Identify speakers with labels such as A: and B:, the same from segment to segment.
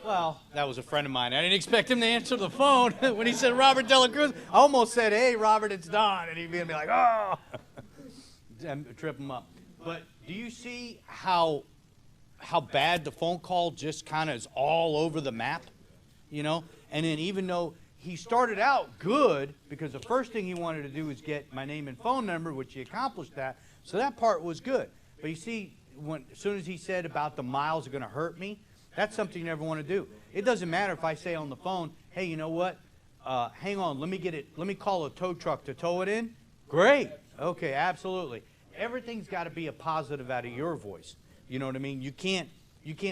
A: Well, that was a friend of mine. I didn't expect him to answer the phone when he said Robert Dela Cruz. I almost said, "Hey, Robert, it's Don," and he'd be like, "Oh," and trip him up. But do you see how bad the phone call just kind of is all over the map, you know? And then even though he started out good, because the first thing he wanted to do was get my name and phone number, which he accomplished that, so that part was good. But you see, as soon as he said about the miles are going to hurt me, that's something you never want to do. It doesn't matter if I say on the phone, "Hey, you know what? Hang on, let me call a tow truck to tow it in." Great. Okay, absolutely. Everything's got to be a positive out of your voice. You know what I mean? You can't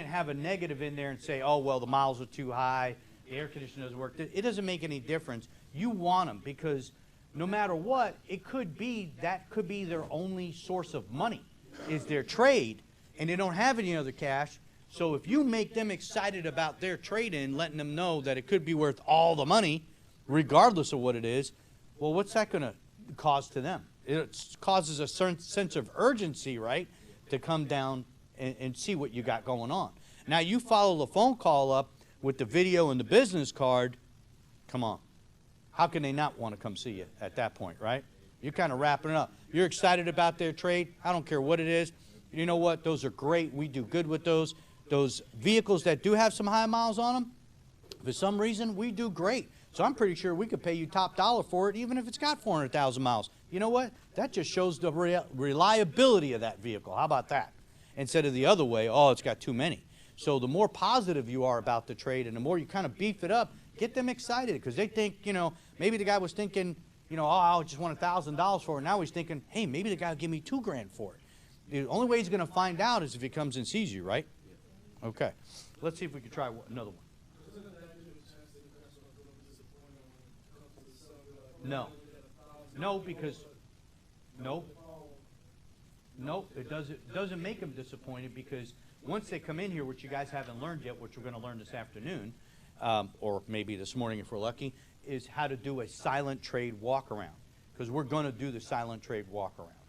A: have a negative in there and say, "Oh, well, the miles are too high, the air conditioner doesn't work." It doesn't make any difference. You want them because no matter what, it could be their only source of money is their trade, and they don't have any other cash. So if you make them excited about their trade-in, letting them know that it could be worth all the money, regardless of what it is, well, what's that going to cause to them? It causes a certain sense of urgency, right, to come down and see what you got going on. Now, you follow the phone call up with the video and the business card, come on. How can they not want to come see you at that point, right? You're kind of wrapping it up. You're excited about their trade. I don't care what it is. You know what? Those are great. We do good with those. Those vehicles that do have some high miles on them, for some reason, we do great. So I'm pretty sure we could pay you top dollar for it, even if it's got 400,000 miles. You know what? That just shows the reliability of that vehicle. How about that? Instead of the other way, "Oh, it's got too many." So the more positive you are about the trade and the more you kind of beef it up, get them excited because they think, you know, maybe the guy was thinking, you know, "Oh, I just want $1,000 for it." Now he's thinking, "Hey, maybe the guy will give me $2,000 for it." The only way he's going to find out is if he comes and sees you, right? Okay. Let's see if we can try another one. No. No, because no, it doesn't make them disappointed because once they come in here, which you guys haven't learned yet, which we're going to learn this afternoon, or maybe this morning if we're lucky, is how to do a silent trade walk around. Because we're going to do the silent trade walk around.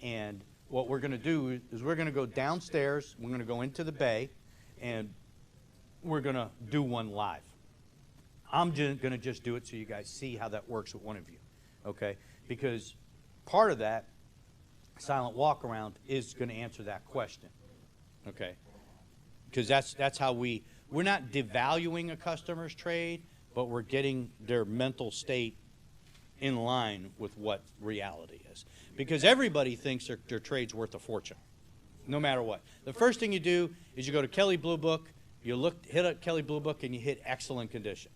A: And what we're going to do is we're going to go downstairs, we're going to go into the bay, and we're going to do one live. I'm going to just do it so you guys see how that works with one of you, okay? Because part of that silent walk around is going to answer that question, okay? Because that's how we're not devaluing a customer's trade, but we're getting their mental state in line with what reality is. Because everybody thinks their trade's worth a fortune, no matter what. The first thing you do is you go to Kelley Blue Book, you hit up Kelley Blue Book, and you hit excellent condition.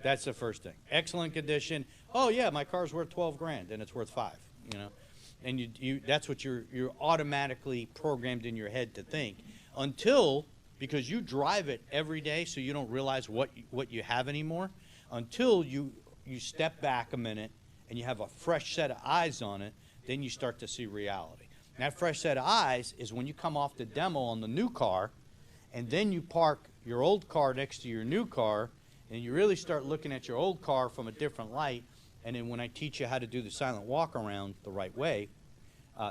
A: That's the first thing. Excellent condition. Oh yeah, my car's worth $12,000 and it's worth $5,000, you know. And that's what you're automatically programmed in your head to think because you drive it every day so you don't realize what you have anymore until you step back a minute and you have a fresh set of eyes on it, then you start to see reality. And that fresh set of eyes is when you come off the demo on the new car and then you park your old car next to your new car and you really start looking at your old car from a different light. And then when I teach you how to do the silent walk around the right way,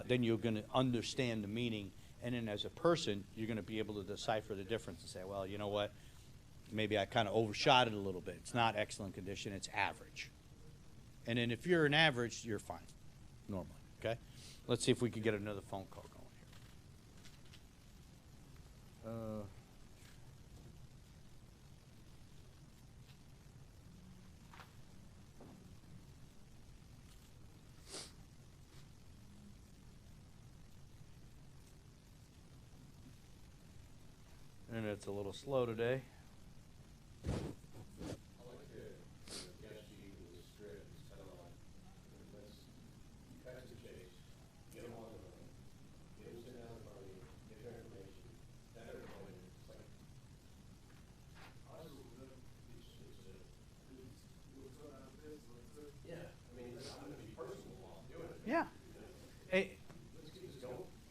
A: then you're going to understand the meaning. And then as a person, you're going to be able to decipher the difference and say, well, you know what? Maybe I kind of overshot it a little bit. It's not excellent condition. It's average. And then if you're an average, you're fine, normally. Okay? Let's see if we can get another phone call going here. Internet's a little slow today. Yeah.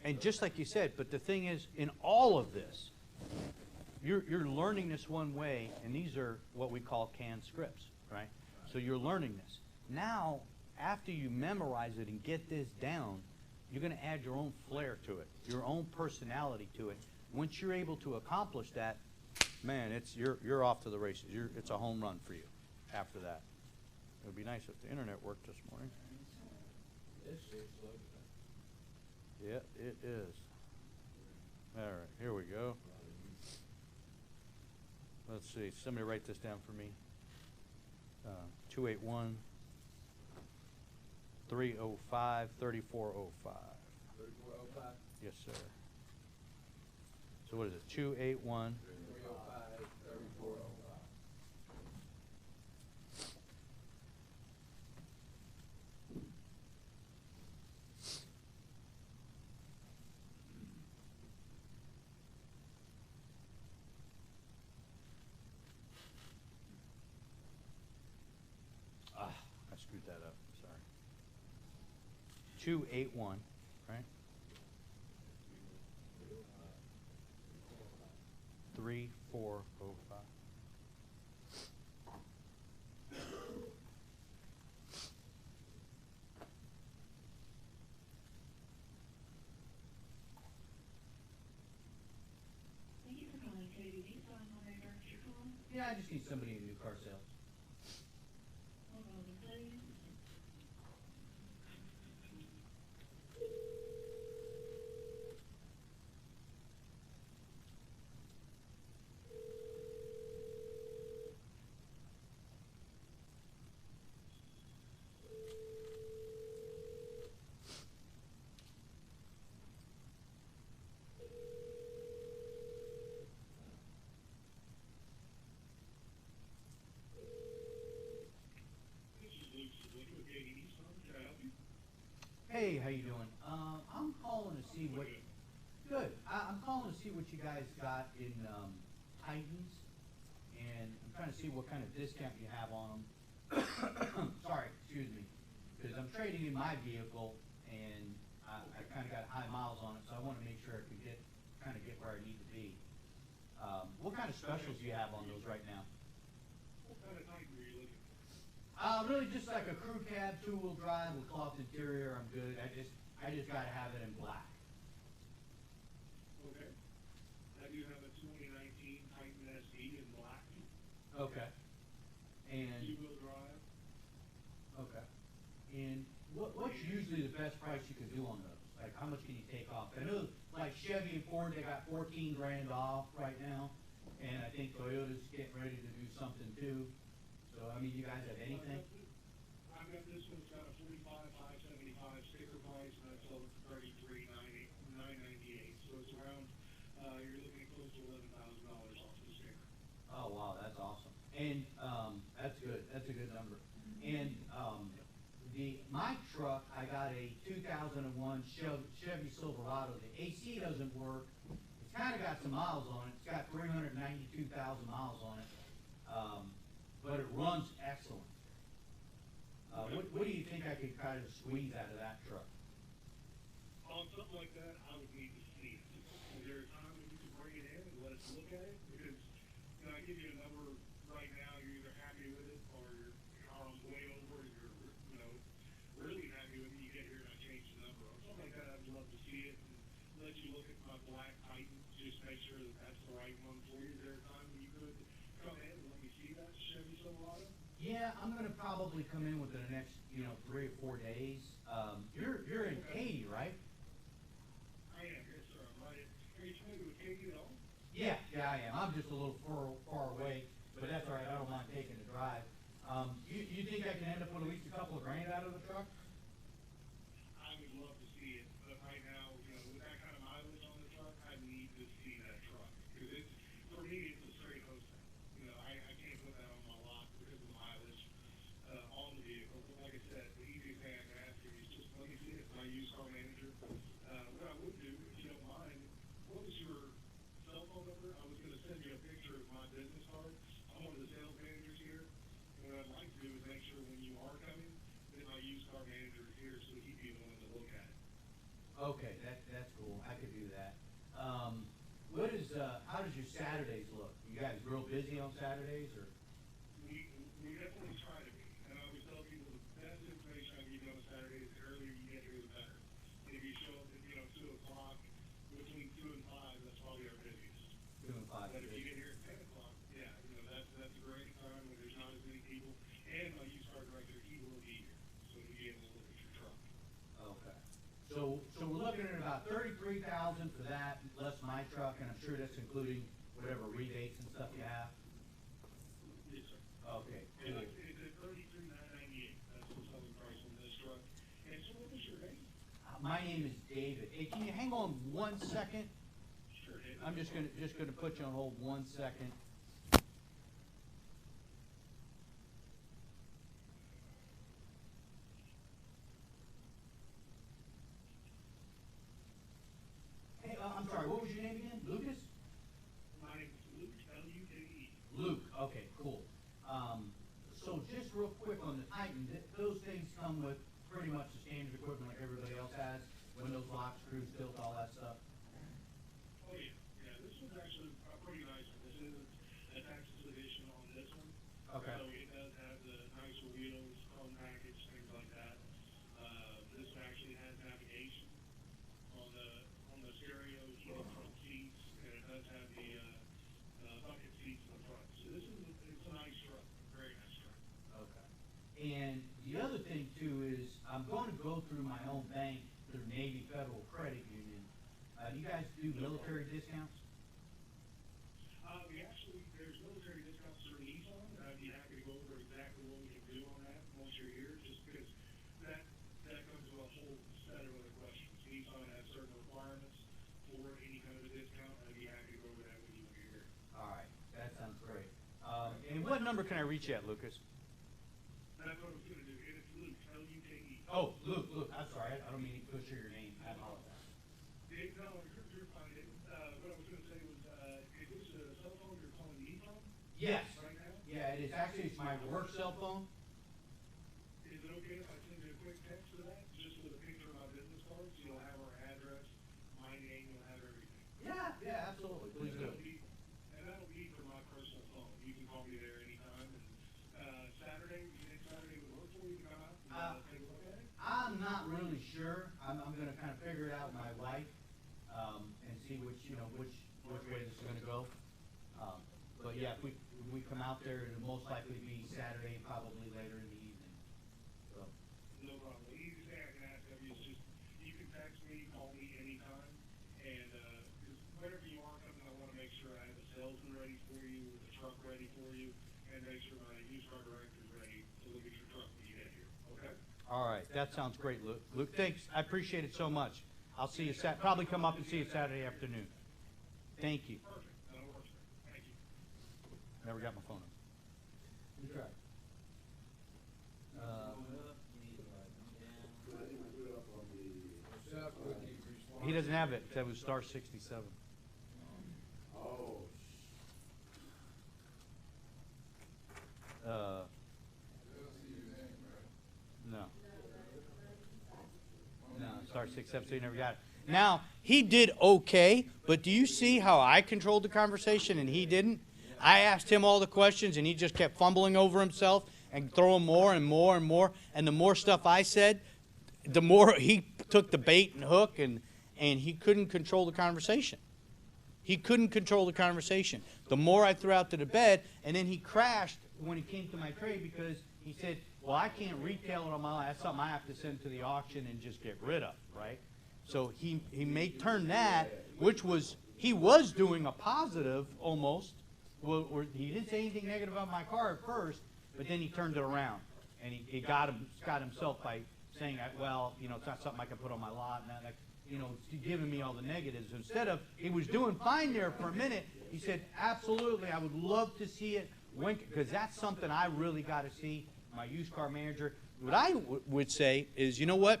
A: And just like you said, but the thing is, in all of this, you're learning this one way, and these are what we call canned scripts, right? So you're learning this. Now, after you memorize it and get this down, you're going to add your own flair to it, your own personality to it. Once you're able to accomplish that, man, you're off to the races. It's a home run for you after that. It would be nice if the internet worked this morning. Yeah, it is. All right, here we go. Let's see. Somebody write this down for me. 281 305 3405.
B: 3405?
A: Yes, sir. So what is it? 281
B: 305 3405.
A: I screwed that up. Sorry. 281, right? 3405.
C: Thank you for calling Kennedy Nissan. How may I direct your call?
A: Yeah, I just need somebody in new car sales.
C: Hold on, please.
A: Hey, how you doing? I'm calling to see what. Good. I'm calling to see what you guys got in Titans, and I'm trying to see what kind of discount you have on them. Sorry, excuse me, because I'm trading in my vehicle, and I kind of got high miles on it, so I want to make sure I can get where I need to be. What kind of specials do you have on those right now?
D: What kind of Titan are you looking for?
A: Really just like a crew cab, two-wheel drive with cloth interior. I'm good. I just gotta have it in black.
D: Okay. I do have a 2019 Titan SD in black,
A: Okay. And
D: two-wheel drive.
A: okay. And what's usually the best price you can do on those? Like how much can you take off? I know like Chevy and Ford, they got 14 grand off right now, and I think Toyota's getting ready to do something too. So I mean, you guys have anything?
D: I've got this one's got a 45,575 sticker price, and I sold it for 33,998. So it's around, you're looking at close to $11,000 off the sticker.
A: Oh wow, that's awesome. And that's good. That's a good number. And my truck, I got a 2001 Chevy Silverado. The AC doesn't work. It's kind of got some miles on it. It's got 392,000 miles on it, but it runs excellent. What do you think I could kind of squeeze out of that truck?
D: On something like that, I would need to see it. Is there a time that you can bring it in and let us look at it? Because, I give you a number right now, you're either happy with it, or your car's way over, you're, really happy with it, you get here and I change the number. On something like that, I'd love to see it and let you look at my black Titan, just make sure that that's the right one for you. Is there a time when you could come in and let me see that Chevy Silverado?
A: Yeah, I'm gonna probably come in within the next 3 or 4 days. You're in Katy, right?
D: I am, yes, sir. I'm right at, are you familiar with Katy at all?
A: Yeah, I am. I'm just a little far away, but that's all right. I don't mind taking the drive. You think I can end up with at least a couple of grand out of the truck?
D: I would love to see it, but right now, with that kind of mileage on the truck, I need to see that truck. Because it's, for me, it's a straight wholesale. I can't put that on my lot because of the mileage on the vehicle. But like I said, the easiest thing I can ask you is just let me see it. My used car manager. What I would do, if you don't mind, what was your cell phone number? I was going to send you a picture of my business card. I'm one of the sales managers here. And what I'd like to do is make sure when you are coming, that my used car manager is here so he'd be the one to look at it.
A: Okay, that's cool. I could do that. How does your Saturdays look? You guys real busy on Saturdays, or?
D: We definitely try to be. And I always tell people the best information I can give you on a Saturday is the earlier you get here, the better. And if you show up at, 2 o'clock, between 2 and 5, that's probably our busiest.
A: 2 and 5.
D: But if you get here at 10 o'clock,
A: So we're looking at about 33,000 for that, less my truck, and I'm sure that's including whatever rebates and stuff you have.
D: Yes, sir.
A: Okay,
D: And
A: cool.
D: it's at $33,998. That's the selling price on this truck. And so what was your name?
A: My name is David. Hey, can you hang on 1 second?
D: Sure, David.
A: I'm just gonna put you on hold 1 second. Hey, I'm sorry, what was your name again? Lucas?
D: My name is Luke, L-U-K-E.
A: Luke, okay, cool. So just real quick on the Titan, those things come with pretty much the standard equipment like everybody else has, windows, locks, screws, tilt, all that stuff.
D: Oh, yeah. Yeah, this one's actually a pretty nice one. This is a Texas edition on this one.
A: Okay.
D: So it does have the nicer wheels, chrome package, things like that. This one actually has navigation on the stereo, heated front seats, and it does have the bucket seats in the front. So this is it's a nice truck, very nice truck.
A: Okay. And the other thing too is, I'm going to go through my own bank, through Navy Federal Credit Union. Do you guys do military discounts?
D: We actually, there's military discounts through Nissan, and I'd be happy to go over exactly what we can do on that once you're here, just because that comes with a whole set of other questions. Nissan has certain requirements for any kind of a discount, and I'd be happy to go over that with you when you're here.
A: All right, that sounds great. And what number can I reach you at, Lucas?
D: That's what I was gonna do, and it's Luke, L-U-K-E.
A: Oh, Luke, I'm sorry, I don't mean to butcher your name, I apologize.
D: No, you're fine, David. What I was gonna say was, is this a cell phone you're calling me from
A: Yes,
D: right now?
A: yeah, it is, actually, it's my work cell phone.
D: Is it okay if I send you a quick text to that, just with a picture of my business card, so you'll have our address, my name, you'll have everything?
A: Yeah, absolutely, please do.
D: And that'll be for my personal phone. You can call me there anytime. And Saturday, you think Saturday would work for you to come out and take a look at it?
A: I'm not really sure. I'm gonna kind of figure it out with my wife, and see which way this is gonna go. But yeah, if we come out there, it'll most likely be Saturday, probably later in the evening. So,
D: No problem. The easiest thing I can ask of you is just, you can text me, call me anytime. And, 'cause whenever you are coming, I wanna make sure I have a salesman ready for you, with a truck ready for you, and make sure my used car director's ready to look at your truck when you get here, okay?
A: all right, that sounds great, Luke. Luke, thanks, I appreciate it so much. I'll see you probably come up and see you Saturday afternoon. Thank you.
D: Perfect. That'll work, sir. Thank you.
A: Never got my phone number. You try. He doesn't have it. That was star 67.
B: Oh,
A: Uh,
B: I don't see your name, right?
A: no. No, star 67, so you never got it. Now, he did okay, but do you see how I controlled the conversation and he didn't? I asked him all the questions and he just kept fumbling over himself and throwing more and more and more. And the more stuff I said, the more he took the bait and hook, and he couldn't control the conversation. He couldn't control the conversation. The more I threw out to the bed, and then he crashed when he came to my trade because he said, well, I can't retail it on my line. That's something I have to send to the auction and just get rid of, right? So he may turn that, which was, he was doing a positive almost. Well, he didn't say anything negative about my car at first, but then he turned it around. And he got himself by saying, well, you know, it's not something I can put on my lot. And that, you know, giving me all the negatives. Instead of, he was doing fine there for a minute, he said, absolutely, I would love to see it. Because that's something I really got to see, my used car manager. What I would say is, you know what?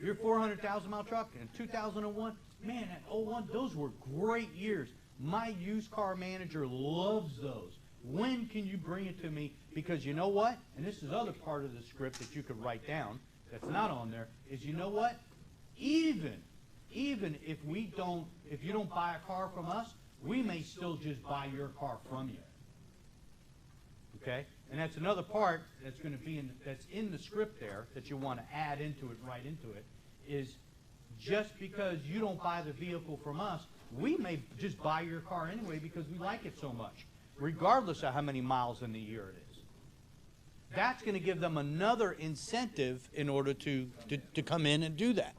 A: Your 400,000 mile truck in 2001, man, that 01, those were great years. My used car manager loves those. When can you bring it to me? Because you know what? And this is other part of the script that you could write down that's not on there, is you know what? Even if you don't buy a car from us, we may still just buy your car from you. Okay? And that's another part that's going to be that's in the script there that you want to add into it, right into it, is just because you don't buy the vehicle from us, we may just buy your car anyway because we like it so much, regardless of how many miles in the year it is. That's going to give them another incentive in order to come in and do that.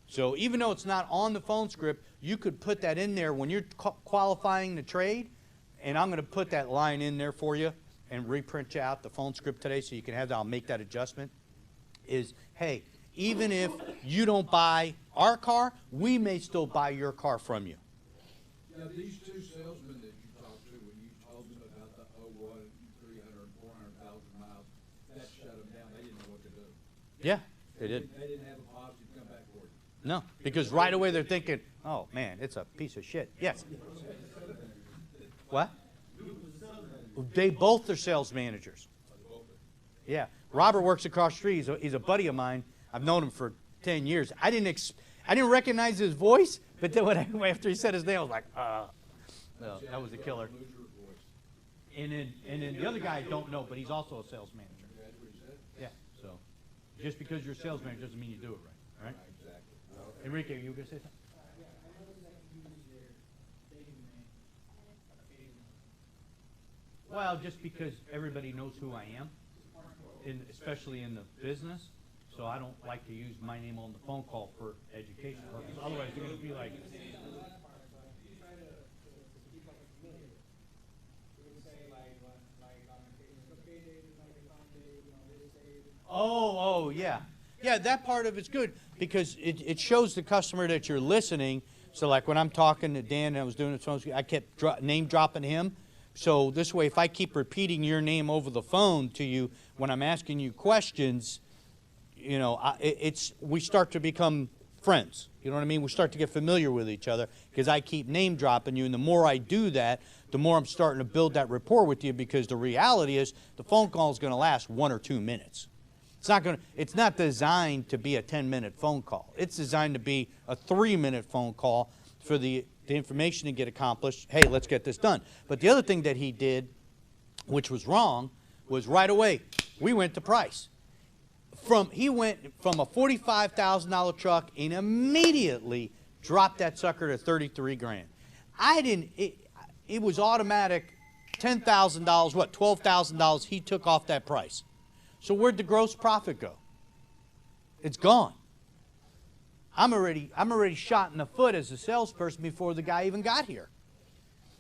A: So even though it's not on the phone script, you could put that in there when you're qualifying the trade, and I'm going to put that line in there for you and reprint you out the phone script today so you can have that. I'll make that adjustment. Is, hey, even if you don't buy our car, we may still buy your car from you.
B: Yeah, these two salesmen that you talked to, when you told them about the 01, 300, 400,000 miles, that shut them down. They didn't know what to do.
A: Yeah, they did.
B: They didn't have a positive comeback for you.
A: No, because right away they're thinking, oh, man, it's a piece of shit. Yes. What? They both are sales managers. Yeah. Robert works across the street. He's a buddy of mine. I've known him for 10 years. I didn't recognize his voice, but then after he said his name, I was like, no, that was a killer. And then the other guy I don't know, but he's also a sales manager. Yeah. So just because you're a sales manager doesn't mean you do it right. Right?
B: Exactly.
A: Enrique, you were going to say something? Well, just because everybody knows who I am, especially in the business, so I don't like to use my name on the phone call for education purposes. Otherwise, they're going to be like, oh, yeah. Yeah, that part of it's good because it shows the customer that you're listening. So like when I'm talking to Dan and I was doing it, I kept name dropping him. So this way, if I keep repeating your name over the phone to you when I'm asking you questions, you know, we start to become friends. You know what I mean? We start to get familiar with each other because I keep name dropping you. And the more I do that, the more I'm starting to build that rapport with you because the reality is the phone call is going to last 1 or 2 minutes. It's not designed to be a 10-minute phone call. It's designed to be a 3-minute phone call for the information to get accomplished. Hey, let's get this done. But the other thing that he did, which was wrong, was right away, we went to price. He went from a $45,000 truck and immediately dropped that sucker to $33,000. It was automatic $10,000, what, $12,000 he took off that price. So where'd the gross profit go? It's gone. I'm already shot in the foot as a salesperson before the guy even got here.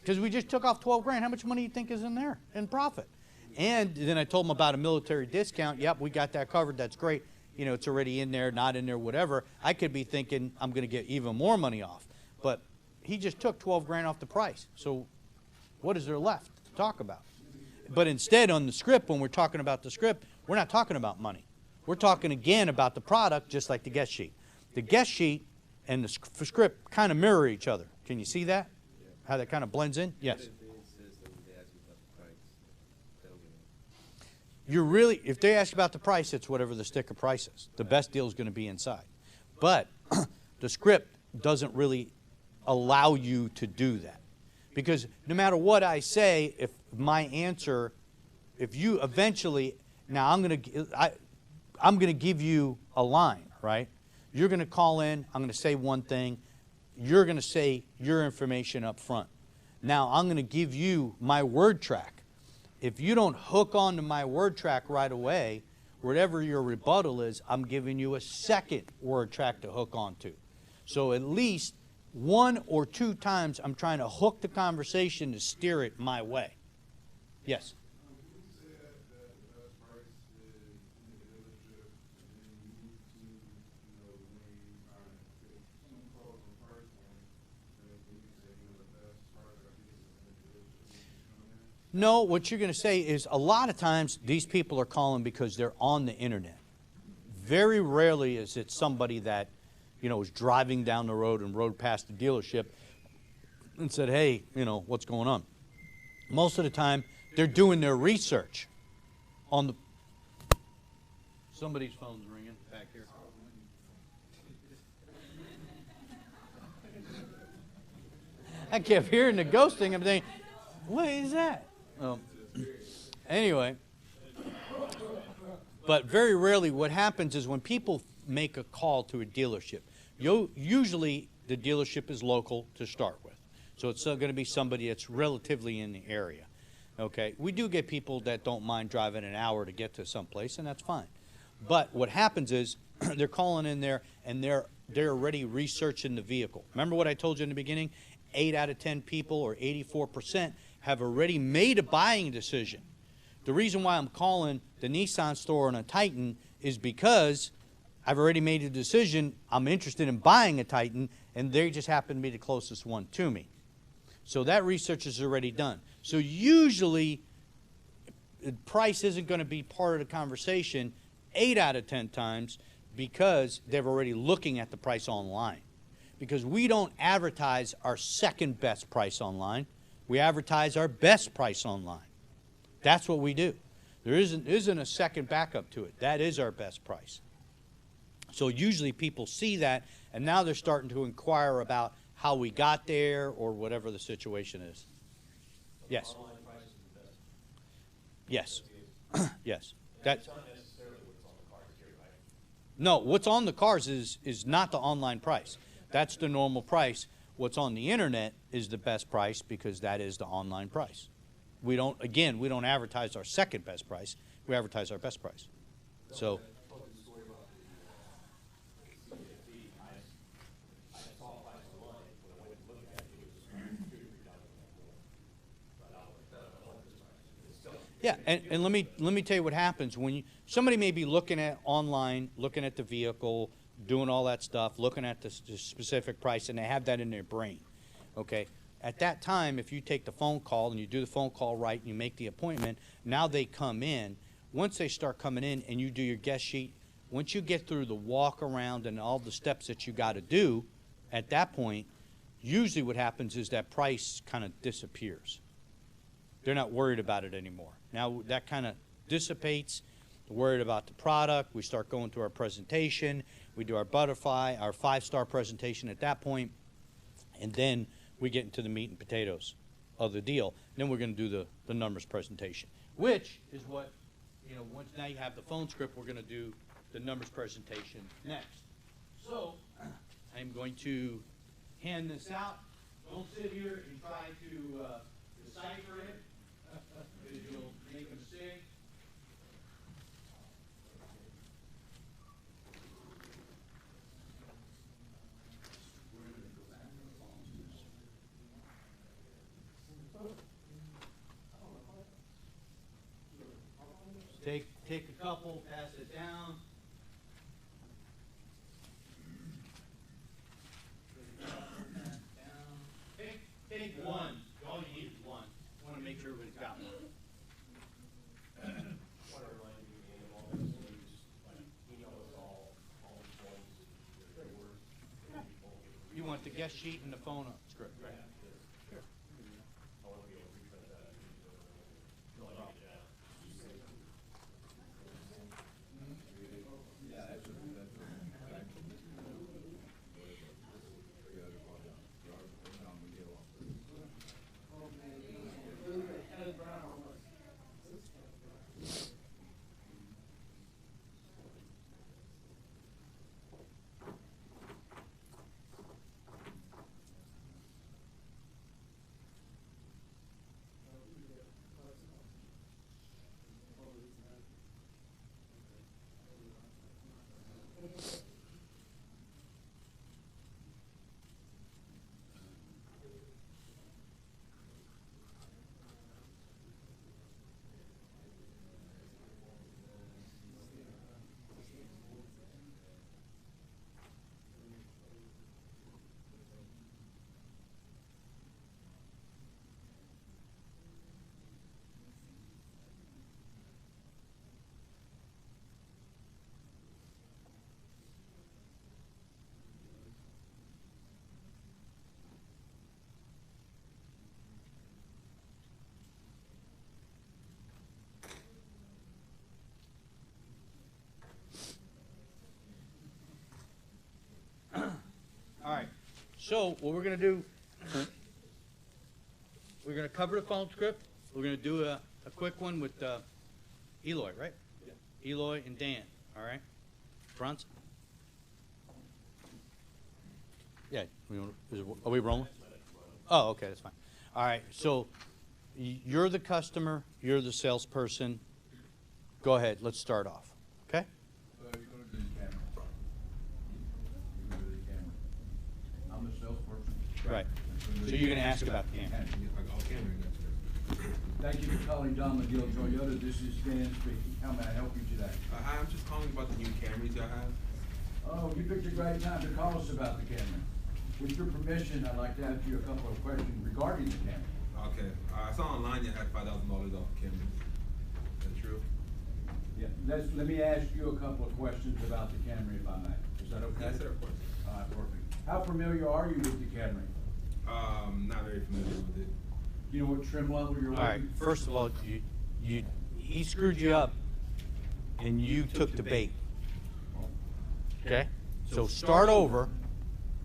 A: Because we just took off $12,000. How much money do you think is in there in profit? And then I told him about a military discount. Yep, we got that covered. That's great. You know, it's already in there, not in there, whatever. I could be thinking I'm going to get even more money off. But he just took $12,000 off the price. So what is there left to talk about? But instead on the script, when we're talking about the script, we're not talking about money. We're talking again about the product, just like the guest sheet. The guest sheet and the script kind of mirror each other. Can you see that? How that kind of blends in? Yes. If they ask about the price, it's whatever the sticker price is. The best deal is going to be inside. But the script doesn't really allow you to do that. Because no matter what I say, if my answer, if you eventually, now I'm going to give you a line, right? You're going to call in, I'm going to say one thing, you're going to say your information up front. Now I'm going to give you my word track. If you don't hook onto my word track right away, whatever your rebuttal is, I'm giving you a second word track to hook onto. So at least 1 or 2 times I'm trying to hook the conversation to steer it my way. Yes? No, what you're going to say is a lot of times these people are calling because they're on the internet. Very rarely is it somebody that, you know, is driving down the road and rode past the dealership and said, hey, you know, what's going on? Most of the time, they're doing their research on the... Somebody's phone's ringing back here. I kept hearing the ghosting. I'm thinking, what is that? Anyway, but very rarely what happens is when people make a call to a dealership, usually the dealership is local to start with. So it's going to be somebody that's relatively in the area. Okay, we do get people that don't mind driving an hour to get to someplace, and that's fine. But what happens is they're calling in there and they're already researching the vehicle. Remember what I told you in the beginning? 8 out of 10 people, or 84%, have already made a buying decision. The reason why I'm calling the Nissan store on a Titan is because I've already made a decision. I'm interested in buying a Titan, and they just happen to be the closest one to me. So that research is already done. So usually, price isn't going to be part of the conversation 8 out of 10 times because they're already looking at the price online. Because we don't advertise our second best price online. We advertise our best price online. That's what we do. There isn't a second backup to it. That is our best price. So usually people see that, and now they're starting to inquire about how we got there or whatever the situation is. Yes. Yes. Yes. That's not necessarily what's on the cars here, right? No, what's on the cars is not the online price. That's the normal price. What's on the internet is the best price because that is the online price. We don't advertise our second best price. We advertise our best price. So. Yeah, and let me tell you what happens when somebody may be looking at online, looking at the vehicle, doing all that stuff, looking at the specific price, and they have that in their brain. Okay, at that time, if you take the phone call and you do the phone call right and you make the appointment, now they come in. Once they start coming in and you do your guest sheet, once you get through the walk around and all the steps that you got to do, at that point, usually what happens is that price kind of disappears. They're not worried about it anymore. Now that kind of dissipates. They're worried about the product. We start going through our presentation. We do our butterfly, our 5-star presentation at that point, and then we get into the meat and potatoes of the deal. Then we're going to do the numbers presentation, which is what, once now you have the phone script, we're going to do the numbers presentation next. So I'm going to hand this out. Don't sit here and try to decipher it. Because you'll make a mistake. Take a couple, pass it down. Take one. All you need is one. I want to make sure everybody's got one. You want the guest sheet and the phone script, right? Sure. All right. So what we're going to do, we're going to cover the phone script. We're going to do a quick one with Eloy, right? Yeah. Eloy and Dan. All right. Franz? Yeah. Are we rolling? Oh, okay. That's fine. All right. So you're the customer. You're the salesperson. Go ahead. Let's start off. Okay?
B: So you're going to do the camera.
A: Right. So you're gonna ask about the Camry.
B: Thank you for calling Don McGill Toyota. This is Dan speaking. How may I help you today?
E: I'm just calling about the new Camrys y'all have.
B: Oh, you picked a great time to call us about the Camry. With your permission, I'd like to ask you a couple of questions regarding the Camry.
E: Okay, I saw online you had $5,000 off Camrys. Is that true?
B: Yeah, let me ask you a couple of questions about the Camry, if I may. Is that okay?
E: Yes, sir, of course.
B: All right, perfect. How familiar are you with the Camry?
E: Not very familiar with it.
B: You know what trim level you're
A: All right,
B: looking?
A: first of all, he screwed you up and you took the bait. Okay? So start over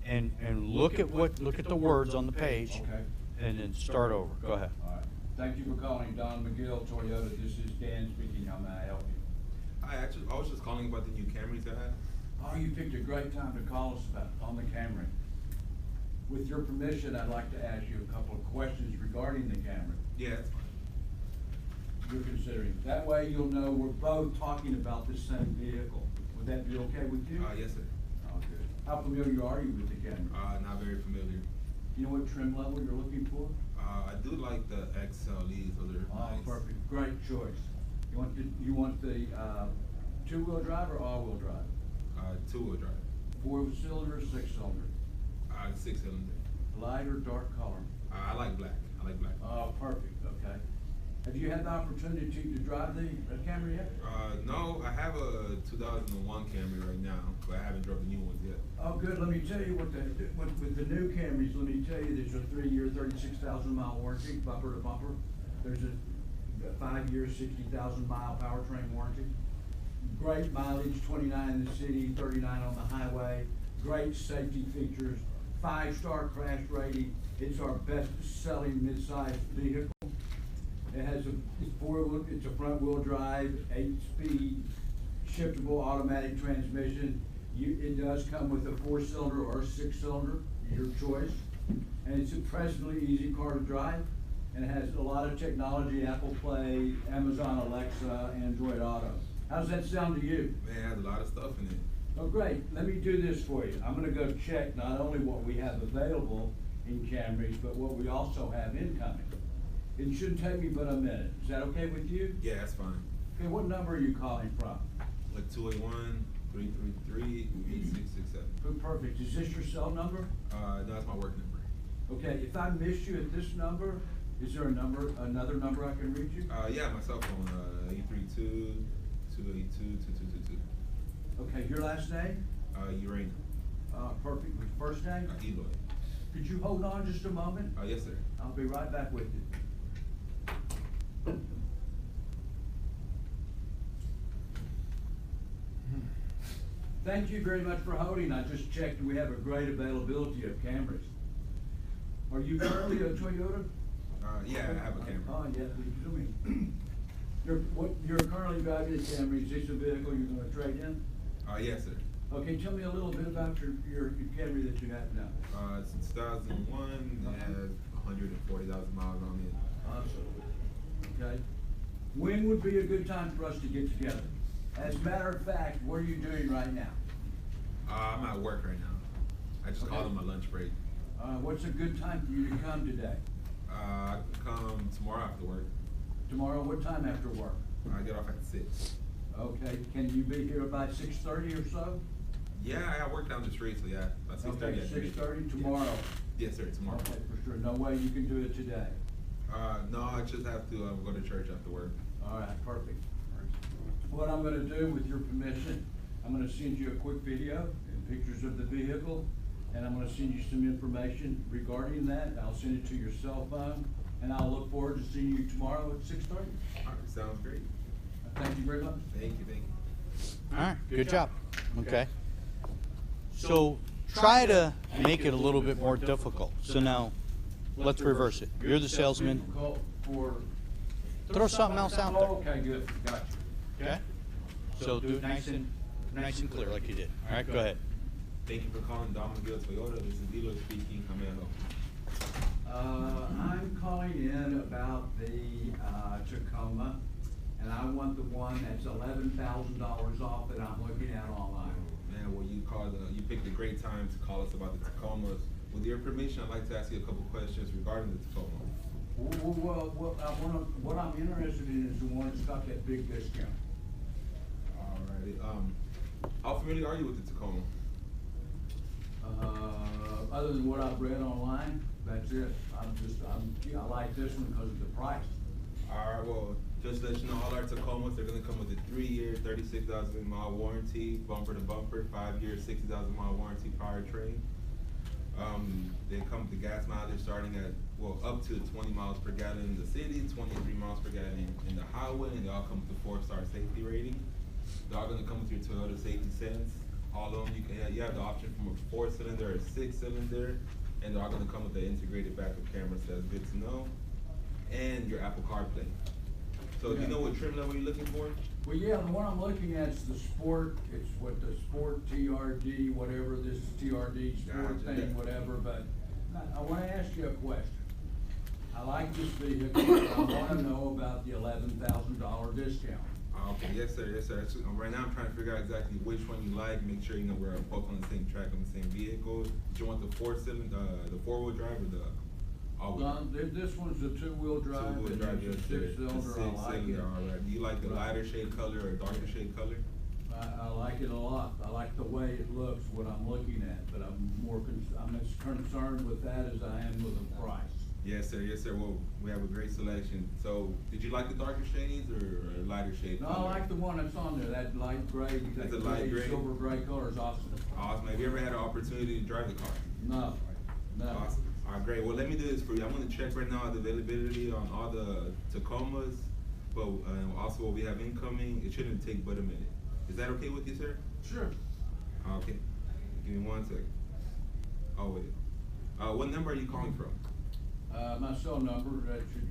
A: and look at the words on the page
B: Okay.
A: and then start over. Go ahead.
B: All right. Thank you for calling Don McGill Toyota. This is Dan speaking. How may I help you?
E: I was just calling about the new Camrys y'all have.
B: Oh, you picked a great time to call us about on the Camry. With your permission, I'd like to ask you a couple of questions regarding the Camry.
E: Yeah, that's fine.
B: You're considering. That way you'll know we're both talking about the same vehicle. Would that be okay with you?
E: Yes, sir.
B: Oh, good. How familiar are you with the Camry?
E: Not very familiar.
B: You know what trim level you're looking for?
E: I do like the XLEs, so they're
B: Oh,
E: nice.
B: perfect. Great choice. You want the two-wheel drive or all-wheel drive?
E: Two-wheel drive.
B: Four-cylinder or six-cylinder?
E: 6-cylinder.
B: Light or dark color?
E: I like black. I like black.
B: Oh, perfect, okay. Have you had the opportunity to drive the Camry yet?
E: No, I have a 2001 Camry right now, but I haven't drove the new ones yet.
B: Oh, good, let me tell you with the new Camrys, let me tell you, there's a 3-year, 36,000-mile warranty, bumper to bumper. There's a 5-year, 60,000-mile powertrain warranty. Great mileage, 29 in the city, 39 on the highway. Great safety features, 5-star crash rating. It's our best-selling midsize vehicle. It has it's a front-wheel drive, 8-speed, shiftable automatic transmission. It does come with a 4-cylinder or a 6-cylinder, your choice. And it's impressively easy car to drive. And it has a lot of technology, Apple Play, Amazon Alexa, Android Auto. How does that sound to you?
E: Man, it has a lot of stuff in it.
B: Oh, great. Let me do this for you. I'm gonna go check not only what we have available in Camrys, but what we also have incoming. It shouldn't take me but a minute. Is that okay with you?
E: Yeah, that's fine.
B: Okay, what number are you calling from?
E: Like 281-333-8667.
B: Oh, perfect. Is this your cell number?
E: No, that's my work number.
B: Okay, if I miss you at this number, is there another number I can reach you?
E: Yeah, my cell phone, 832-282-2222.
B: Okay, your last name?
E: Urania.
B: Perfect. With first name?
E: Eloy.
B: Could you hold on just a moment?
E: Yes, sir.
B: I'll be right back with you. Thank you very much for holding. I just checked, we have a great availability of Camrys. Are you currently a Toyota?
E: Yeah, I have a Camry.
B: Oh, yeah, please do me. You're currently driving a Camry. Is this a vehicle you're gonna trade in?
E: Yes, sir.
B: Okay, tell me a little bit about your Camry that you have now.
E: Since 2001, it has 140,000 miles on it.
B: Awesome. Okay. When would be a good time for us to get together? As a matter of fact, what are you doing right now?
E: I'm at work right now. I just called on my lunch break.
B: What's a good time for you to come today?
E: I can come tomorrow after work.
B: Tomorrow, what time after work?
E: I get off at 6.
B: Okay, can you be here by 6:30 or so?
E: Yeah, I have work down the street, so yeah, about 6:30.
B: Okay, 6:30 tomorrow.
E: Yes, sir, tomorrow.
B: Okay, for sure. No way you can do it today.
E: No, I just have to go to church after work.
B: All right, perfect. What I'm gonna do, with your permission, I'm gonna send you a quick video and pictures of the vehicle, and I'm gonna send you some information regarding that. I'll send it to your cell phone, and I'll look forward to seeing you tomorrow at 6:30.
E: All right, sounds great.
B: Thank you very much.
E: Thank you, thank you.
A: All right, good job. Okay. So try to make it a little bit more difficult. So now, let's reverse it. You're the salesman.
B: Difficult for.
A: Throw something else out there.
B: Oh, okay, good, gotcha.
A: Okay? So do it nice and clear like you did. All right, go ahead.
E: Thank you for calling Don McGill Toyota. This is Eloy speaking. How may I help?
B: I'm calling in about the Tacoma, and I want the one that's $11,000 off that I'm looking at online.
E: Man, well, you picked a great time to call us about the Tacomas. With your permission, I'd like to ask you a couple questions regarding the Tacoma.
B: What I'm interested in is the one that's got that big discount.
E: Alrighty, how familiar are you with the Tacoma?
B: Other than what I've read online, that's it. I like this one because of the price.
E: Alright, well, just to let you know, all our Tacomas, they're gonna come with a 3-year, 36,000 mile warranty, bumper to bumper, 5-year, 60,000 mile warranty powertrain. They come with the gas mileage starting at, well, up to 20 miles per gallon in the city, 23 miles per gallon in the highway, and they all come with a 4-star safety rating. They're all gonna come with your Toyota Safety Sense. All of them, you have the option from a 4-cylinder or a 6-cylinder, and they're all gonna come with the integrated backup camera, so that's good to know. And your Apple CarPlay. So do you know what trim level you're looking for?
B: Well, yeah, the one I'm looking at is the Sport, it's what the Sport TRD, whatever, this is TRD, Sport
E: Gotcha.
B: thing, whatever, but I wanna ask you a question. I like this vehicle, I wanna know about the $11,000 discount.
E: Okay, yes sir, yes sir. Right now I'm trying to figure out exactly which one you like, make sure you know we're both on the same track, on the same vehicle. Do you want the 4-cylinder, the 4-wheel drive or the all-wheel drive?
B: This one's a two-wheel drive,
E: Two-wheel
B: and
E: drive,
B: it's a
E: yes, sir.
B: six-cylinder,
E: The
B: I like it.
E: six-cylinder, all right. Do you like the lighter shade color or darker shade color?
B: I like it a lot. I like the way it looks, what I'm looking at, but I'm as concerned with that as I am with the price.
E: Yes sir, yes sir. Well, we have a great selection. So, did you like the darker shades or lighter shade
B: No,
E: color?
B: I like the one that's on there, that light gray, that
E: That's a light gray?
B: silver gray color is awesome.
E: Awesome. Have you ever had an opportunity to drive the car?
B: No, no.
E: Awesome. All right, great. Well, let me do this for you. I'm gonna check right now the availability on all the Tacomas, but also what we have incoming. It shouldn't take but a minute. Is that okay with you, sir?
B: Sure.
E: Okay. Give me 1 second. Oh, wait. What number are you calling from?
B: My cell number,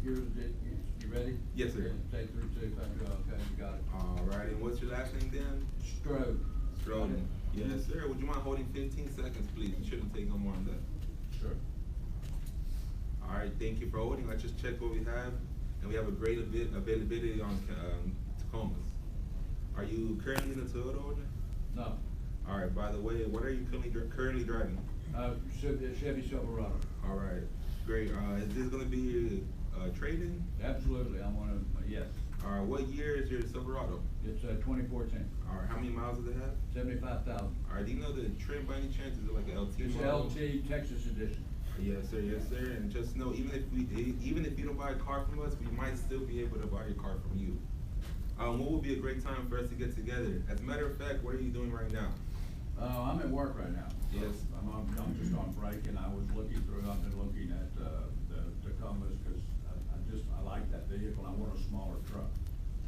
B: here's it, you ready?
E: Yes, sir.
B: Yeah, take 32, okay, you got it.
E: All right, and what's your last name, Dan?
B: Strode.
E: Stroden. Yes, sir. Would you mind holding 15 seconds, please? It shouldn't take no more than that.
B: Sure.
E: All right, thank you for holding. I just checked what we have, and we have a great availability on Tacomas. Are you currently in a Toyota owner?
B: No,
E: All right, by the way, what are you currently driving?
B: Chevy Silverado.
E: All right, great. Is this gonna be a trade-in?
B: Absolutely, I'm one of, yes.
E: All right, what year is your Silverado?
B: It's 2014,
E: All right, how many miles does it have?
B: 75,000.
E: All right, do you know the trim by any chance? Is it like an LT
B: It's
E: model?
B: LT Texas edition.
E: Yes, sir. Yes, sir. And just know, even if you don't buy a car from us, we might still be able to buy your car from you. What would be a great time for us to get together? As a matter of fact, what are you doing right now?
B: I'm at work right now.
E: Yes.
B: I'm just on break, and I was looking through, I've been looking at, the Tacomas, cause I like that vehicle, I want a smaller truck.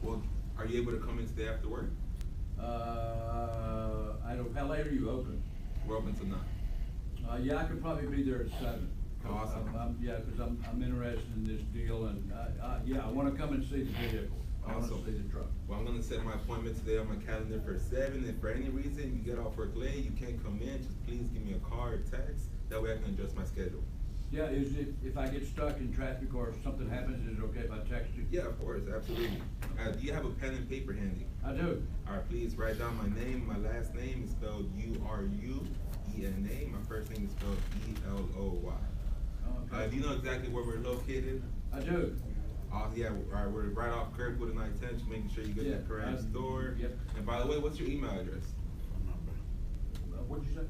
E: Well, are you able to come in today after work?
B: How late are you open?
E: We're open till 9.
B: Yeah, I could probably be there at 7.
E: Awesome.
B: Yeah, cause I'm interested in this deal, and, yeah, I wanna come and see the vehicle. I wanna
E: Awesome.
B: see the truck.
E: Well, I'm gonna set my appointment today on my calendar for 7. If for any reason you get off work late, you can't come in, just please give me a call or text. That way I can adjust my schedule.
B: Yeah, if I get stuck in traffic or if something happens, is it okay if I text you?
E: Yeah, of course, absolutely. Do you have a pen and paper handy?
B: I do.
E: All right, please write down my name. My last name is spelled U-R-U-E-N-A. My first name is spelled E-L-O-Y.
B: Okay.
E: Do you know exactly where we're located?
B: I do.
E: Yeah, all right, we're right off Kirkwood and I-10, making sure you get
B: Yeah,
E: the correct
B: I-
E: store.
B: yep.
E: And by the way, what's your email address?
B: What'd you say?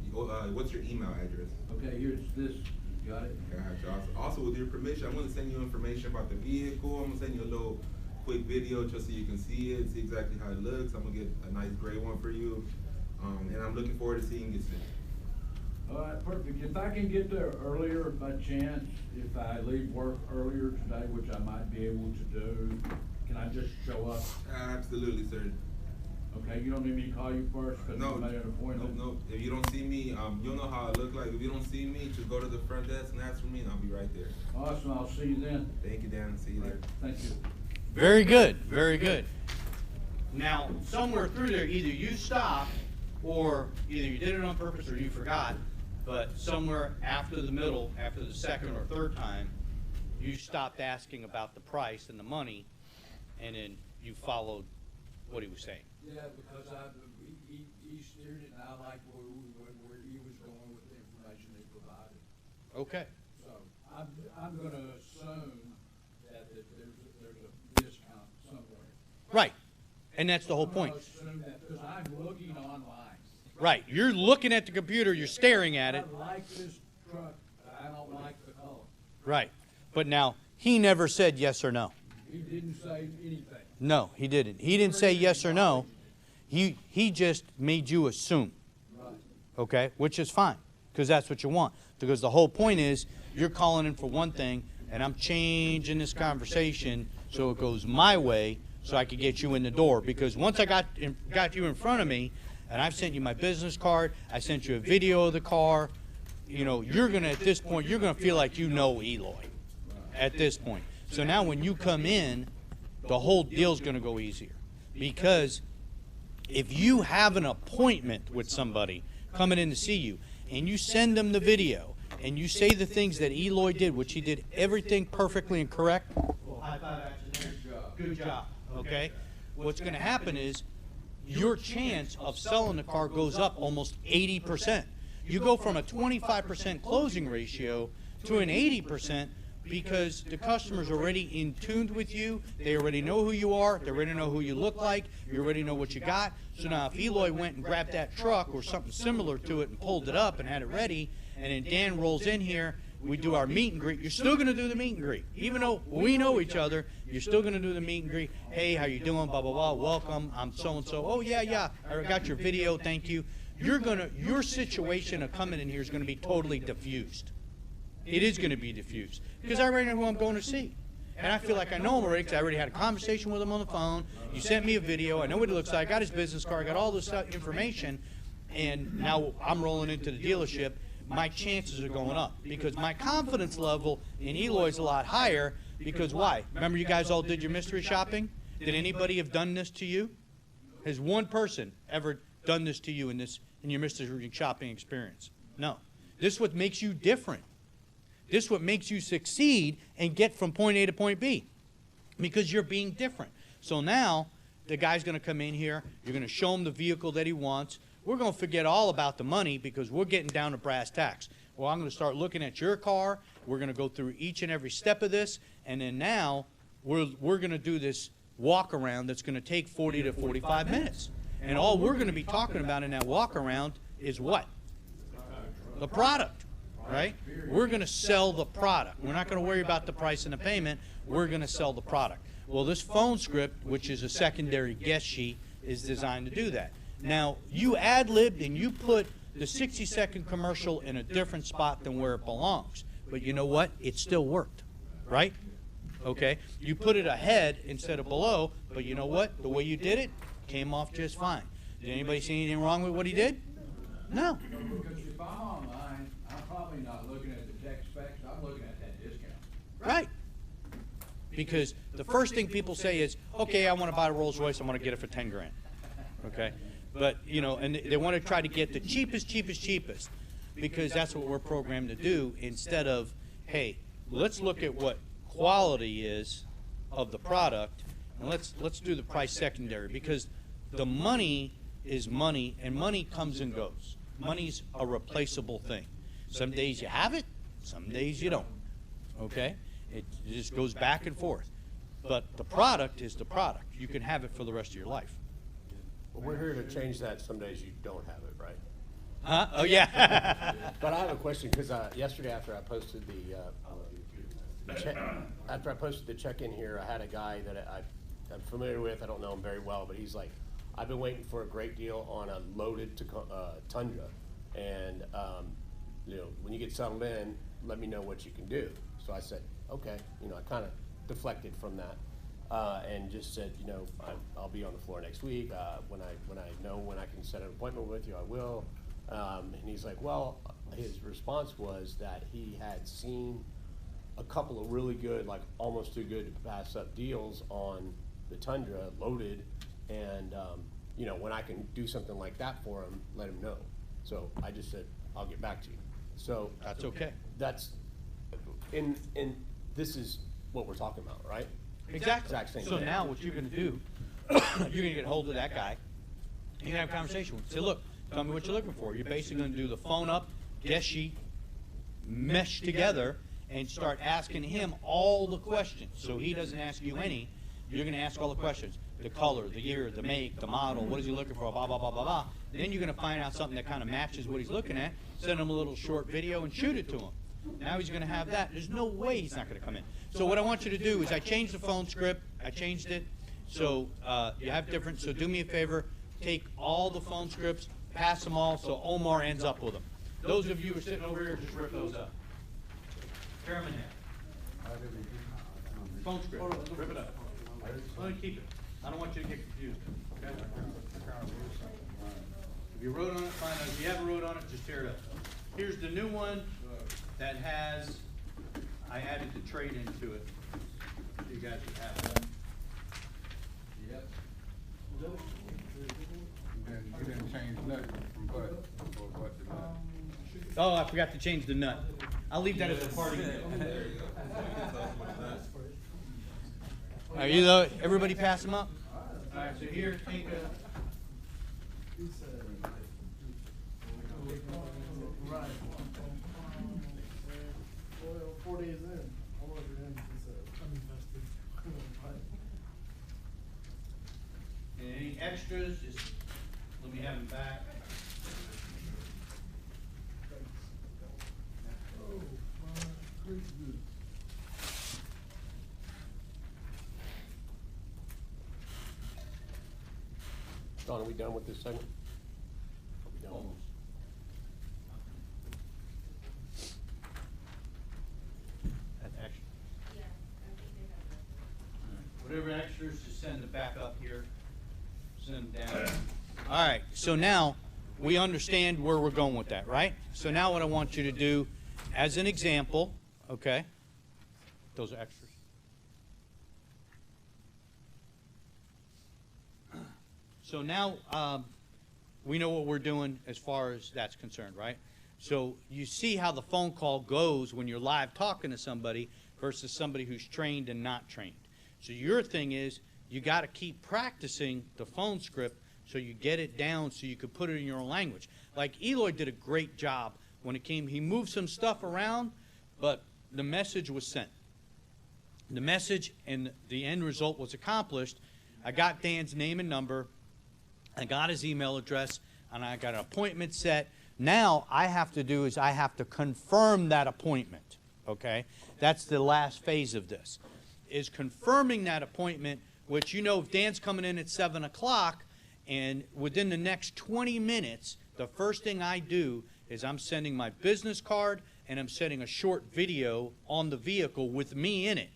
E: What's your email address?
B: Okay, here's this, you got it?
E: Gotcha. Also, with your permission, I'm gonna send you information about the vehicle. I'm gonna send you a little quick video just so you can see it, see exactly how it looks. I'm gonna get a nice gray one for you. And I'm looking forward to seeing you soon.
B: All right, perfect. If I can get there earlier by chance, if I leave work earlier today, which I might be able to do, can I just show up?
E: Absolutely, sir.
B: Okay, you don't need me to call you first, cause
E: No,
B: you made an appointment?
E: Nope. If you don't see me, you'll know how I look like. If you don't see me, just go to the front desk and ask for me, and I'll be right there.
B: Awesome, I'll see you then.
E: Thank you, Dan. See you there.
B: Thank you.
A: Very good, very good. Now, somewhere through there, either you stopped, or either you did it on purpose or you forgot, but somewhere after the middle, after the second or third time, you stopped asking about the price and the money, and then you followed what he was saying.
B: Yeah, because he steered it, and I like where he was going with the information he provided.
A: Okay.
B: So I'm gonna assume that there's a discount somewhere.
A: Right. And that's the whole
B: I'm
A: point.
B: gonna assume that, because I'm looking online.
A: Right. You're looking at the computer, you're staring at it.
B: I like this truck, but I don't like the color.
A: Right. But now, he never said yes or no.
B: He didn't say anything.
A: No, he didn't. He didn't say yes or no. He just made you assume.
B: Right.
A: Okay? Which is fine, because that's what you want. Because the whole point is, you're calling in for one thing, and I'm changing this conversation so it goes my way, so I could get you in the door. Because once I got you in front of me, and I've sent you my business card, I sent you a video of the car, you know, you're gonna, at this point, you're gonna feel like you know Eloy. At this point. So now when you come in, the whole deal's gonna go easier. Because if you have an appointment with somebody coming in to see you, and you send them the video, and you say the things that Eloy did, which he did everything perfectly and correct. Well, high five action there. Good job. Okay? What's gonna happen is, your chance of selling the car goes up almost 80%. You go from a 25% closing ratio to an 80%, because the customer's already in tuned with you. They already know who you are. They already know who you look like. You already know what you got. So now if Eloy went and grabbed that truck or something similar to it and pulled it up and had it ready, and then Dan rolls in here, we do our meet and greet, you're still going to do the meet and greet. Even though we know each other, you're still going to do the meet and greet. Hey, how you doing? Blah, blah, blah. Welcome. I'm so-and-so. Oh, yeah. I got your video. Thank you. Your situation of coming in here is going to be totally diffused. It is going to be diffused, because I already know who I'm going to see. And I feel like I know him already, because I already had a conversation with him on the phone. You sent me a video. I know what he looks like. I got his business card. I got all this information. And now I'm rolling into the dealership. My chances are going up, because my confidence level in Eloy's a lot higher. Because why? Remember you guys all did your mystery shopping? Did anybody have done this to you? Has one person ever done this to you in your mystery shopping experience? No. This is what makes you different. This is what makes you succeed and get from point A to point B, because you're being different. So now the guy's going to come in here. You're going to show him the vehicle that he wants. We're going to forget all about the money, because we're getting down to brass tacks. Well, I'm going to start looking at your car. We're going to go through each and every step of this. And then now we're going to do this walk around that's going to take 40 to 45 minutes. And all we're going to be talking about in that walk around is what? The product. Right? We're going to sell the product. We're not going to worry about the price and the payment. We're going to sell the product. Well, this phone script, which is a secondary guest sheet, is designed to do that. Now, you ad-libbed and you put the 60-second commercial in a different spot than where it belongs. But you know what? It still worked. Right? Okay? You put it ahead instead of below, but you know what? The way you did it came off just fine. Did anybody see anything wrong with what he did? No.
B: Because if I'm online, I'm probably not looking at the tech specs, I'm looking at that discount.
A: Right. Because the first thing people say is, okay, I want to buy a Rolls Royce, I want to get it for 10 grand. Okay? But, you know, and they want to try to get the cheapest, because that's what we're programmed to do, instead of, hey, let's look at what quality is of the product, and let's do the price secondary, because the money is money, and money comes and goes. Money's a replaceable thing. Some days you have it, some days you don't. Okay? It just goes back and forth. But the product is the product. You can have it for the rest of your life.
F: Well, we're here to change that. Some days you don't have it, right?
A: Huh? Oh, yeah.
F: But I have a question, because yesterday after I posted the check-in here, I had a guy that I'm familiar with. I don't know him very well, but he's like, I've been waiting for a great deal on a loaded Tundra, and you know, when you get settled in, let me know what you can do. So I said, okay. You know, I kind of deflected from that, and just said, you know, I'll be on the floor next week. When I know when I can set an appointment with you, I will. And he's like, well, his response was that he had seen a couple of really good, like almost too good to pass up deals on the Tundra loaded, and you know, when I can do something like that for him, let him know. So I just said, I'll get back to you. So
A: That's okay.
F: That's in this is what we're talking about, right?
A: Exactly.
F: Exact same
A: So
F: thing.
A: now what you're going to do, you're going to get hold of that guy. You're going to have a conversation with him. Say, look, tell me what you're looking for. You're basically going to do the phone up, guest sheet, mesh together and start asking him all the questions. So he doesn't ask you any. You're going to ask all the questions. The color, the year, the make, the model, what is he looking for, blah, blah, blah, blah, blah. Then you're going to find out something that kind of matches what he's looking at, send him a little short video and shoot it to him. Now he's going to have that. There's no way he's not going to come in. So what I want you to do is I changed the phone script. I changed it. So you have different. So do me a favor. Take all the phone scripts, pass them all so Omar ends up with them. Those of you who are sitting over here, just rip those up. Tear them in half. Phone script. Rip it up. Let me keep it. I don't want you to get confused. Okay? If you wrote on it, fine. If you haven't wrote on it, just tear it up. Here's the new one that has, I added the trade into it. You guys can have that.
B: Yep.
G: You didn't change nothing from what to nut.
A: Oh, I forgot to change the nut. I'll leave that as a party.
E: There you go. Tell us what nuts.
A: Are you though? Everybody pass them up. All right. So here, take a.
H: Right. Well, 4 days in, all over him, he said, I'm invested.
A: And any extras, just let me have them back.
H: Oh, my goodness.
F: Don, are we done with this segment? Are we done?
A: Almost. That's extra. Whatever extras, just send them back up here. Send them down. All right, so now we understand where we're going with that, right? So now what I want you to do, as an example, okay? Those are extras. So now we know what we're doing as far as that's concerned, right? So you see how the phone call goes when you're live talking to somebody versus somebody who's trained and not trained. So your thing is you got to keep practicing the phone script so you get it down so you can put it in your own language. Like Eloy did a great job when it came. He moved some stuff around, but the message was sent. The message and the end result was accomplished. I got Dan's name and number. I got his email address, and I got an appointment set. Now, I have to do is I have to confirm that appointment, okay? That's the last phase of this, is confirming that appointment, which, you know, if Dan's coming in at 7 o'clock, and within the next 20 minutes, the first thing I do is I'm sending my business card, and I'm sending a short video on the vehicle with me in it,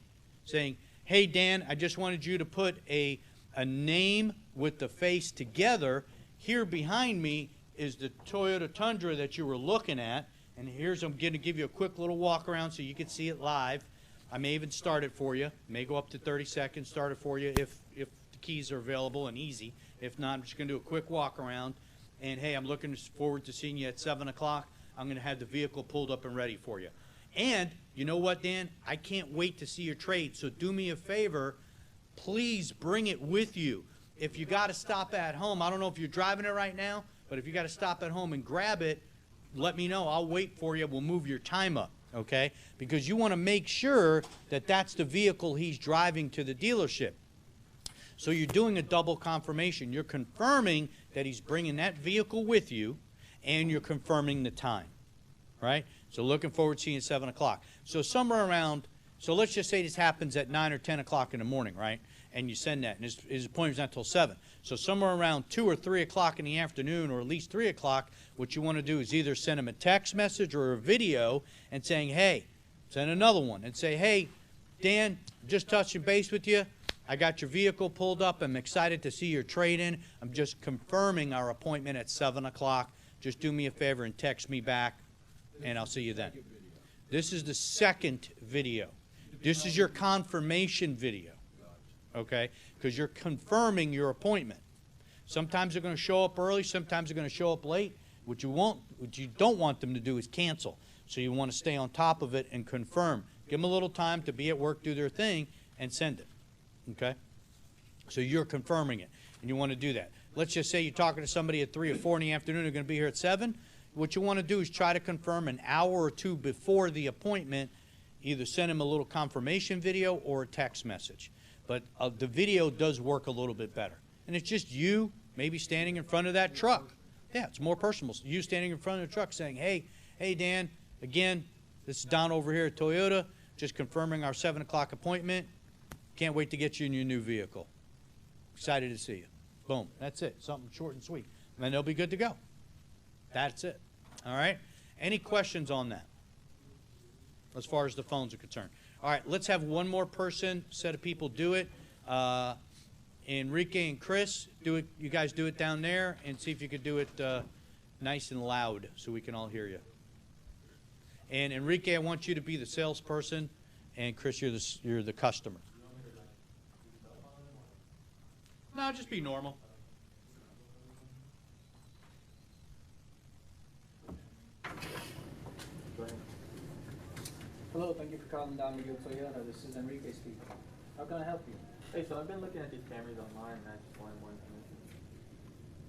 A: saying, hey, Dan, I just wanted you to put a name with the face together. Here behind me is the Toyota Tundra that you were looking at, and here's, I'm going to give you a quick little walk around so you can see it live. I may even start it for you. May go up to 30 seconds, start it for you if the keys are available and easy. If not, I'm just going to do a quick walk around. And hey, I'm looking forward to seeing you at 7 o'clock. I'm going to have the vehicle pulled up and ready for you. And you know what, Dan? I can't wait to see your trade. So do me a favor. Please bring it with you. If you got to stop at home, I don't know if you're driving it right now, but if you got to stop at home and grab it, let me know. I'll wait for you. We'll move your time up, okay? Because you want to make sure that that's the vehicle he's driving to the dealership. So you're doing a double confirmation. You're confirming that he's bringing that vehicle with you, and you're confirming the time, right? So looking forward to seeing you at 7 o'clock. So somewhere around, so let's just say this happens at 9 or 10 o'clock in the morning, right? And you send that, and his appointment's not till 7. So somewhere around 2 or 3 o'clock in the afternoon, or at least 3 o'clock, what you want to do is either send him a text message or a video and saying, hey, send another one and say, hey, Dan, just touching base with you. I got your vehicle pulled up. I'm excited to see your trade-in. I'm just confirming our appointment at 7 o'clock. Just do me a favor and text me back, and I'll see you then. This is the second video. This is your confirmation video, okay? Because you're confirming your appointment. Sometimes they're going to show up early. Sometimes they're going to show up late. What you don't want them to do is cancel. So you want to stay on top of it and confirm. Give them a little time to be at work, do their thing, and send it, okay? So you're confirming it, and you want to do that. Let's just say you're talking to somebody at 3 or 4 in the afternoon. They're going to be here at 7. what you want to do is try to confirm an hour or two before the appointment. Either send him a little confirmation video or a text message. But the video does work a little bit better. And it's just you maybe standing in front of that truck. Yeah, it's more personal. You standing in front of the truck saying, hey Dan, again, this is Don over here at Toyota, just confirming our 7 o'clock appointment. Can't wait to get you in your new vehicle. Excited to see you. Boom, that's it. Something short and sweet. And then they'll be good to go. That's it. All right? Any questions on that as far as the phones are concerned? All right, let's have one more set of people do it. Enrique and Chris, do it. You guys do it down there, and see if you could do it nice and loud so we can all hear you. And Enrique, I want you to be the salesperson, and Chris, you're the customer. No, just be normal.
I: Hello, thank you for calling Don Miguel Toyota. This is Enrique speaking. How can I help you?
J: Hey, so I've been looking at these cameras online and I just wanted more information.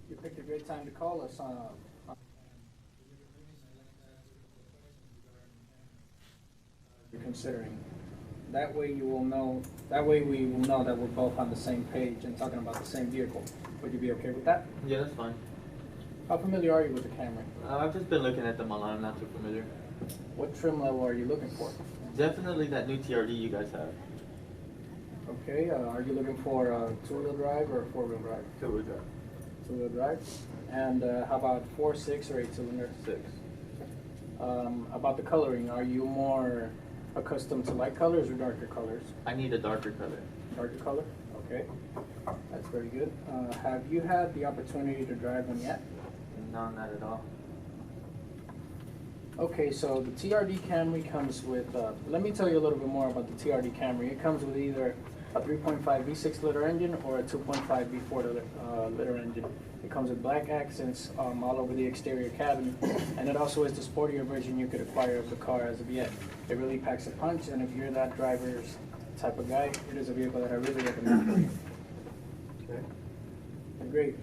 I: You picked a great time to call us. You're considering. That way you will know. That way we will know that we're both on the same page and talking about the same vehicle. Would you be okay with that?
J: Yeah, that's fine.
I: How familiar are you with the Camry?
J: I've just been looking at them online. I'm not too familiar.
I: What trim level are you looking for?
J: Definitely that new TRD you guys have.
I: Okay. Are you looking for a two-wheel drive or a four-wheel drive?
J: Two-wheel drive.
I: Two-wheel drive. And how about 4, 6, or 8-cylinder?
J: 6.
I: About the coloring, are you more accustomed to light colors or darker colors?
J: I need a darker color.
I: Darker color? Okay. That's very good. Have you had the opportunity to drive one yet?
J: No, not at all.
I: Okay, so the TRD Camry comes with, let me tell you a little bit more about the TRD Camry. It comes with either a 3.5 V6 liter engine or a 2.5 V4 liter engine. It comes with black accents all over the exterior cabin, and it also is the sportier version you could acquire of the car as of yet. It really packs a punch, and if you're that driver's type of guy, it is a vehicle that I really recommend for you.
J: Okay.
I: Great.